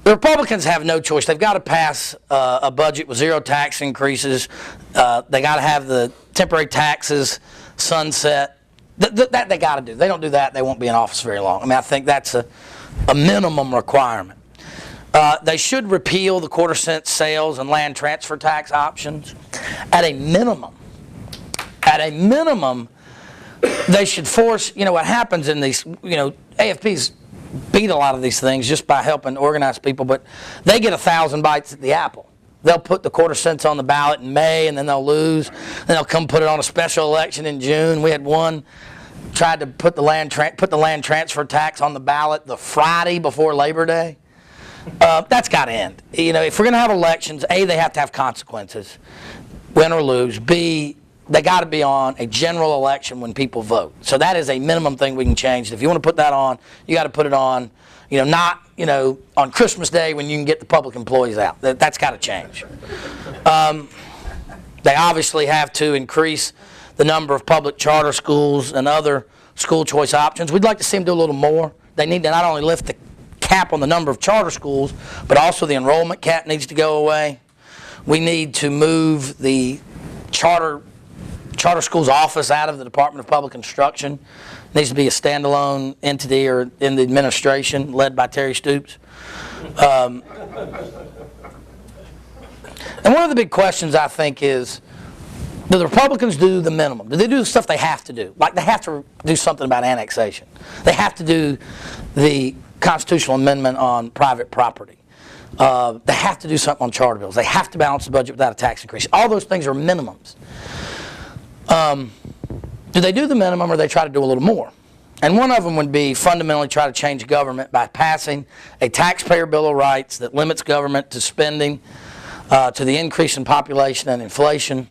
The Republicans have no choice. They've got to pass a budget with 0 tax increases. They got to have the temporary taxes sunset. That they got to do. They don't do that, they won't be in office very long. I mean, I think that's a minimum requirement. They should repeal the quarter-cent sales and land transfer tax options. At a minimum, they should force, what happens in these, AFP's beat a lot of these things just by helping organize people, but they get 1,000 bites at the apple. They'll put the quarter cents on the ballot in May, and then they'll lose. Then they'll come put it on a special election in June. We had one tried to put the land transfer tax on the ballot the Friday before Labor Day. That's got to end. If we're going to have elections, A, they have to have consequences, win or lose. B, they got to be on a general election when people vote. So that is a minimum thing we can change. If you want to put that on, you got to put it on, not, on Christmas Day when you can get the public employees out. That's got to change. They obviously have to increase the number of public charter schools and other school choice options. We'd like to see them do a little more. They need to not only lift the cap on the number of charter schools, but also the enrollment cap needs to go away. We need to move the charter schools office out of the Department of Public Instruction. It needs to be a standalone entity or in the administration led by Terry Stoops. And one of the big questions, I think, is, do the Republicans do the minimum? Do they do the stuff they have to do? Like they have to do something about annexation. They have to do the constitutional amendment on private property. They have to do something on charter bills. They have to balance the budget without a tax increase. All those things are minimums. Do they do the minimum, or they try to do a little more? And one of them would be fundamentally try to change government by passing a taxpayer bill of rights that limits government to spending, to the increase in population and inflation.